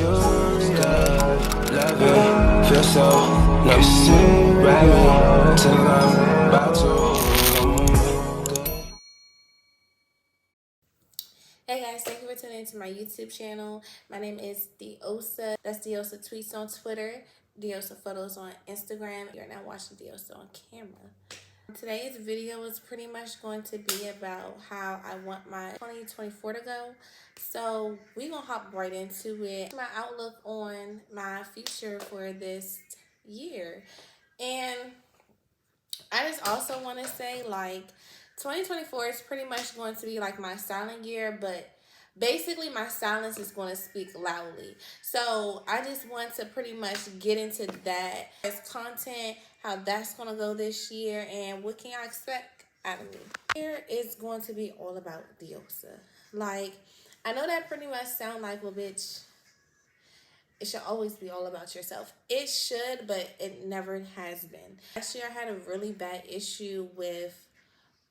confused, love it, feel so used to rapping till I'm about to. Hey guys, thank you for tuning into my YouTube channel. My name is Diosa. That's Diosa Tweets on Twitter, Diosa Photos on Instagram. You're now watching Diosa on camera. Today's video is pretty much going to be about how I want my 2024 to go. So we're going to hop right into it. My outlook on my future for this year. And I just also want to say, like, 2024 is pretty much going to be like my silent year, but basically my silence is going to speak loudly. So I just want to pretty much get into that as content, how that's going to go this year, and what can I expect out of me. Here is going to be all about Diosa. Like, I know that pretty much sound like, well, bitch, it should always be all about yourself. It should, but it never has been. Last year, I had a really bad issue with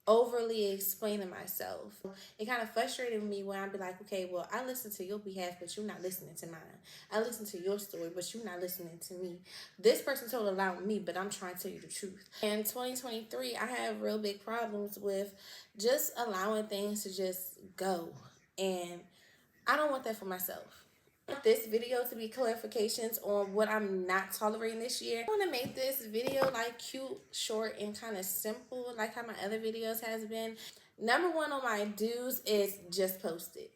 overly explaining myself. It kind of frustrated me when I'd be like, okay, well, I listen to your behalf, but you're not listening to mine. I listen to your story, but you're not listening to me. This person told a lie on me, but I'm trying to tell you the truth. In 2023, I have real big problems with just allowing things to just go. And I don't want that for myself. This video to be clarifications on what I'm not tolerating this year. I want to make this video like cute, short, and kind of simple, like how my other videos has been. Number one on my do's is just post it.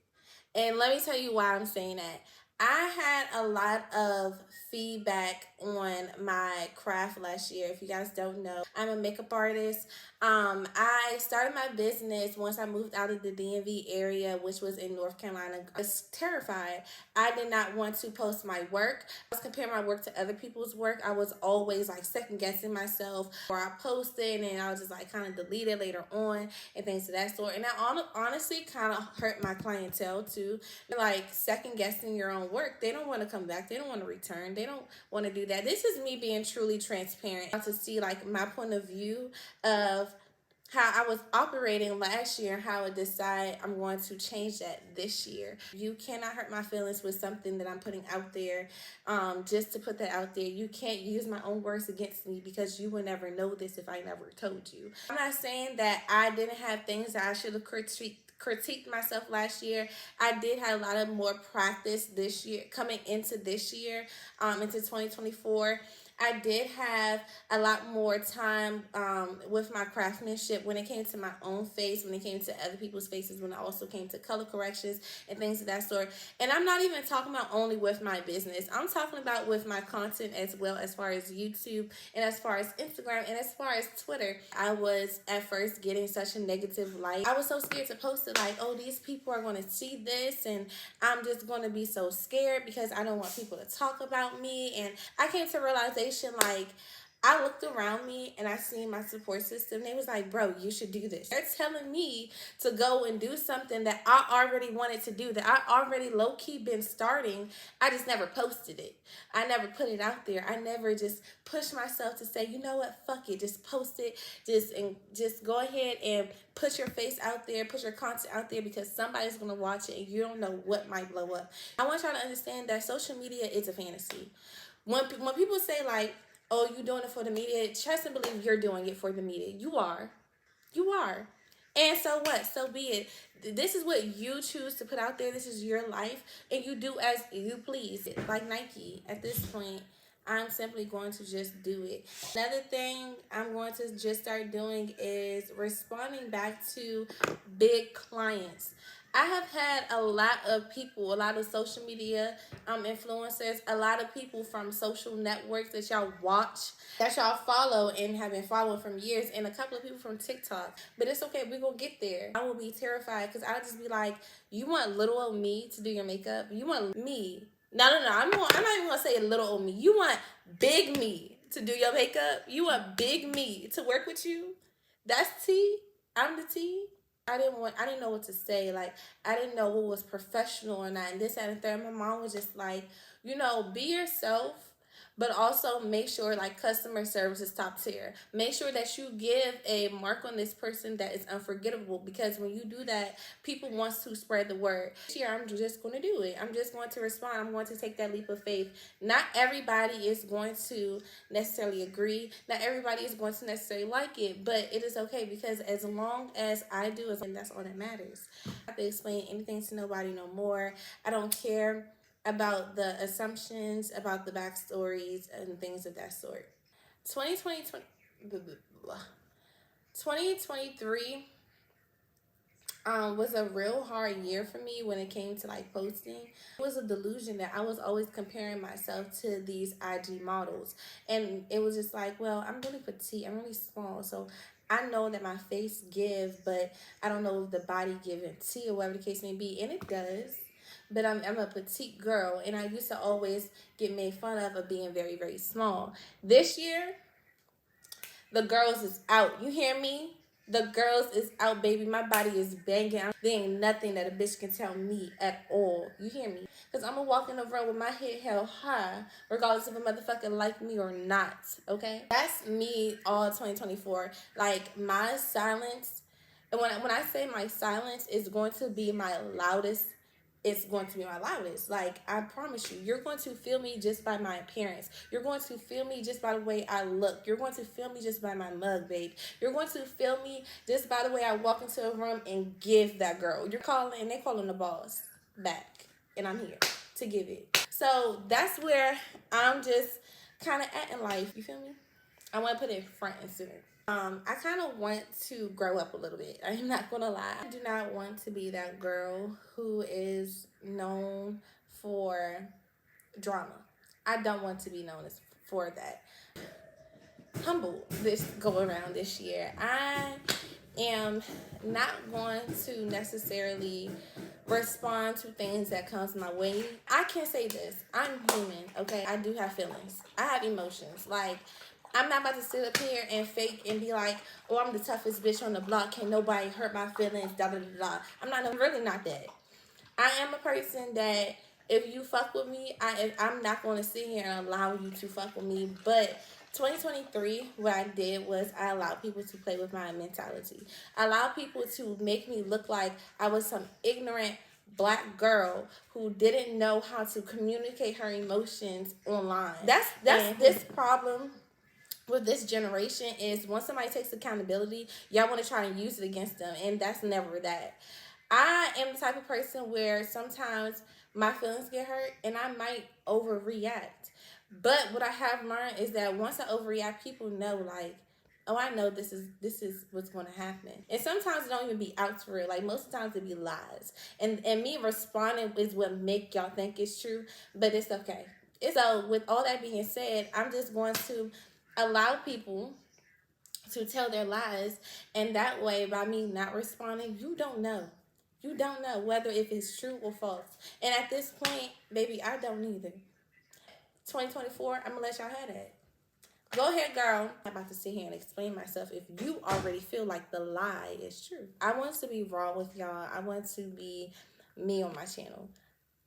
And let me tell you why I'm saying that. I had a lot of feedback on my craft last year. If you guys don't know, I'm a makeup artist. I started my business once I moved out of the DMV area, which was in North Carolina. I was terrified. I did not want to post my work. I was comparing my work to other people's work. I was always like second guessing myself, or I posted and I was just like kind of delete it later on and things of that sort. And that honestly kind of hurt my clientele too. Like second guessing your own work. They don't want to come back. They don't want to return. They don't want to do that. This is me being truly transparent to see like my point of view of how I was operating last year and how I decide I'm going to change that this year. You cannot hurt my feelings with something that I'm putting out there just to put that out there. You can't use my own words against me because you would never know this if I never told you. I'm not saying that I didn't have things that I should have critiqued myself last year. I did have a lot of more practice this year, coming into this year, into 2024. I did have a lot more time with my craftsmanship when it came to my own face, when it came to other people's faces, when it also came to color corrections and things of that sort. And I'm not even talking about only with my business. I'm talking about with my content as well, as far as YouTube and as far as Instagram and as far as Twitter. I was at first getting such a negative light. I was so scared to post it, like, oh, these people are going to see this and I'm just going to be so scared because I don't want people to talk about me. And I came to realization, like, I looked around me and I seen my support system. They was like, bro, you should do this. They're telling me to go and do something that I already wanted to do, that I already low-key been starting. I just never posted it. I never put it out there. I never just pushed myself to say, you know what, fuck it. Just post it. Just go ahead and put your face out there, put your content out there, because somebody's going to watch it and you don't know what might blow up. I want y'all to understand that social media is a fantasy. When people say, like, oh, you doing it for the media, trust and believe you're doing it for the media. You are. You are. And so what? So be it. This is what you choose to put out there. This is your life. And you do as you please. Like Nike, at this point, I'm simply going to just do it. Another thing I'm going to just start doing is responding back to big clients. I have had a lot of people, a lot of social media influencers, a lot of people from social networks that y'all watch, that y'all follow and have been following from years, and a couple of people from TikTok. But it's okay, we're going to get there. I will be terrified because I'll just be like, you want little old me to do your makeup? You want me? No. I'm not even going to say little old me. You want big me to do your makeup? You want big me to work with you? That's T. I'm the T. I didn't know what to say. Like, I didn't know what was professional or not. And this, that, and third. My mom was just like, be yourself. But also make sure like customer service is top tier. Make sure that you give a mark on this person that is unforgettable, because when you do that, people want to spread the word. This year, I'm just going to do it. I'm just going to respond. I'm going to take that leap of faith. Not everybody is going to necessarily agree. Not everybody is going to necessarily like it, but it is okay, because as long as I do, that's all that matters. I don't have to explain anything to nobody no more. I don't care about the assumptions, about the backstories, and things of that sort. 2023 was a real hard year for me when it came to like posting. It was a delusion that I was always comparing myself to these IG models. And it was just like, well, I'm really petite, I'm really small. So I know that my face gives, but I don't know if the body giving tea or whatever the case may be. And it does. But I'm a petite girl, and I used to always get made fun of being very, very small. This year, the girls is out. You hear me? The girls is out, baby. My body is banging. There ain't nothing that a bitch can tell me at all. You hear me? Because I'm going to walk in the room with my head held high, regardless if a motherfucker like me or not, okay? That's me all 2024. Like, my silence, and when I say my silence is going to be my loudest, it's going to be my loudest. Like, I promise you, you're going to feel me just by my appearance. You're going to feel me just by the way I look. You're going to feel me just by my mug, babe. You're going to feel me just by the way I walk into a room and give that girl. You're calling, and they calling the boss back, and I'm here to give it. So that's where I'm just kind of at in life. You feel me? I want to put it front and center. I kind of want to grow up a little bit. I'm not gonna lie. I do not want to be that girl who is known for drama. I don't want to be known as for that. Humble this go around this year. I am not going to necessarily respond to things that comes my way. I can say this. I'm human, okay? I do have feelings. I have emotions. Like, I'm not about to sit up here and fake and be like, oh, I'm the toughest bitch on the block. Can't nobody hurt my feelings, da da da da. I'm really not that. I am a person that if you fuck with me, I'm not going to sit here and allow you to fuck with me. But 2023, what I did was I allowed people to play with my mentality. I allowed people to make me look like I was some ignorant Black girl who didn't know how to communicate her emotions online. That's this problem with this generation is once somebody takes accountability, y'all want to try and use it against them, and that's never that. I am the type of person where sometimes my feelings get hurt and I might overreact. But what I have learned is that once I overreact, people know like, oh, I know this is what's going to happen. And sometimes it don't even be out for real. Like most of the times it be lies. And me responding is what make y'all think it's true, but it's okay. So with all that being said, I'm just going to allow people to tell their lies, and that way by me not responding, you don't know whether if it's true or false. And at this point, baby, I don't either. 2024, I'm gonna let y'all have that. Go ahead, girl. I'm about to sit here and explain myself if you already feel like the lie is true. I want to be raw with y'all. I want to be me on my channel.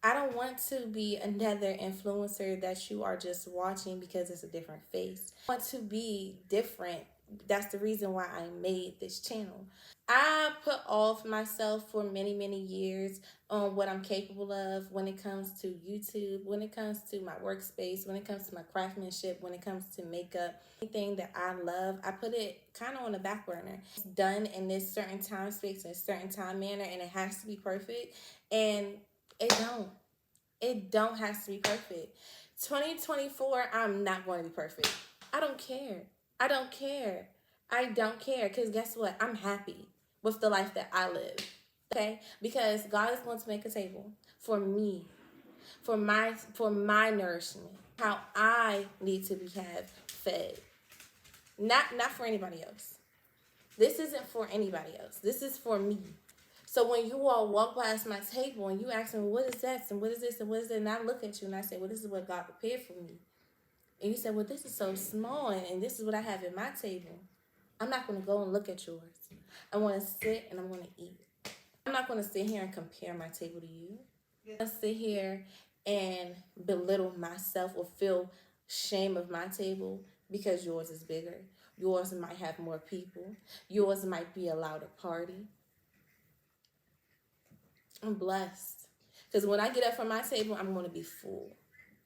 I don't want to be another influencer that you are just watching because it's a different face. I want to be different. That's the reason why I made this channel. I put off myself for many, many years on what I'm capable of when it comes to YouTube, when it comes to my workspace, when it comes to my craftsmanship, when it comes to makeup. Anything that I love, I put it kind of on the back burner. It's done in this certain time space, in a certain time manner, and it has to be perfect. And it don't have to be perfect. 2024, I'm not going to be perfect. I don't care. Because guess what? I'm happy with the life that I live. Okay? Because God is going to make a table for me, for my nourishment, how I need to be fed. Not for anybody else. This isn't for anybody else. This is for me. So when you all walk past my table and you ask me, what is that? And what is this? And what is that? And I look at you and I say, well, this is what God prepared for me. And you say, well, this is so small and this is what I have at my table. I'm not going to go and look at yours. I want to sit and I'm going to eat. I'm not going to sit here and compare my table to you. I'm going to sit here and belittle myself or feel shame of my table because yours is bigger. Yours might have more people. Yours might be a louder party. I'm blessed. Because when I get up from my table, I'm going to be full.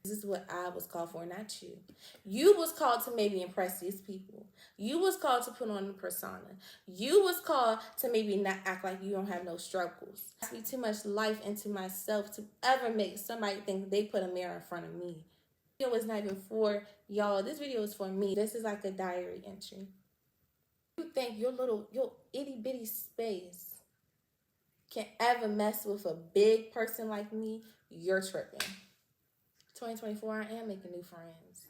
This is what I was called for, not you. You was called to maybe impress these people. You was called to put on a persona. You was called to maybe not act like you don't have no struggles. I speak too much life into myself to ever make somebody think they put a mirror in front of me. This video is not even for y'all. This video is for me. This is like a diary entry. You think your itty bitty space can ever mess with a big person like me, you're tripping. 2024, I am making new friends.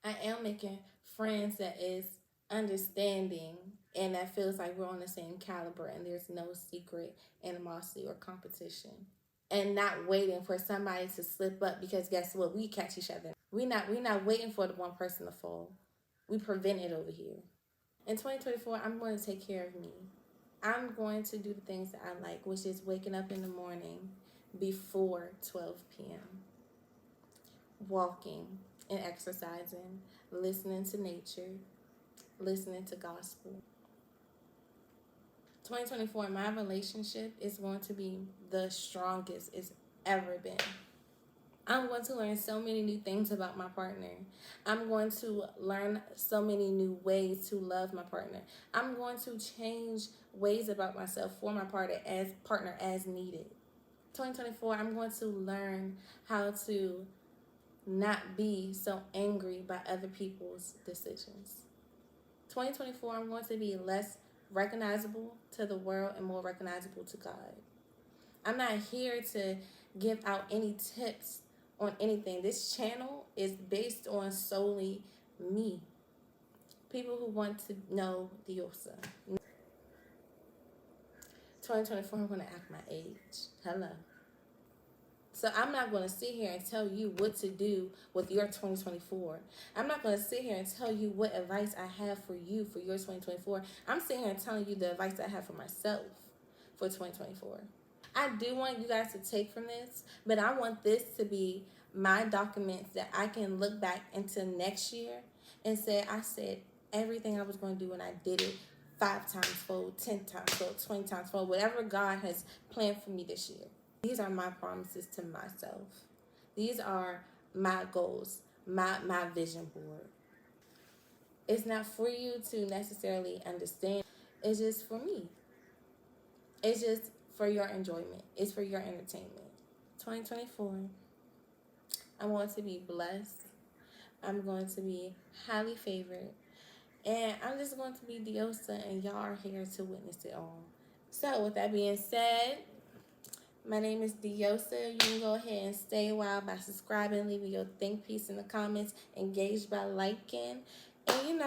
I am making friends that is understanding and that feels like we're on the same caliber and there's no secret animosity or competition. And not waiting for somebody to slip up, because guess what? We catch each other. We're not waiting for the one person to fall. We prevent it over here. In 2024, I'm going to take care of me. I'm going to do the things that I like, which is waking up in the morning before 12 p.m. Walking and exercising, listening to nature, listening to gospel. 2024, my relationship is going to be the strongest it's ever been. I'm going to learn so many new things about my partner. I'm going to learn so many new ways to love my partner. I'm going to change ways about myself for my partner as needed. 2024, I'm going to learn how to not be so angry by other people's decisions. 2024, I'm going to be less recognizable to the world and more recognizable to God. I'm not here to give out any tips on anything. This channel is based on solely me. People who want to know Diosa. 2024, I'm going to act my age. Hello. So I'm not going to sit here and tell you what to do with your 2024. I'm not going to sit here and tell you what advice I have for you for your 2024. I'm sitting here and telling you the advice I have for myself for 2024. I do want you guys to take from this, but I want this to be my documents that I can look back into next year and say, I said everything I was going to do and I did it 5 times fold, 10 times fold, 20 times fold, whatever God has planned for me this year. These are my promises to myself. These are my goals, my vision board. It's not for you to necessarily understand. It's just for me. It's just for your enjoyment. It's for your entertainment. 2024, I'm going to be blessed. I'm going to be highly favored. And I'm just going to be Diosa, and y'all are here to witness it all. So with that being said, my name is Diosa. You can go ahead and stay a while by subscribing, leaving your think piece in the comments, engaged by liking. And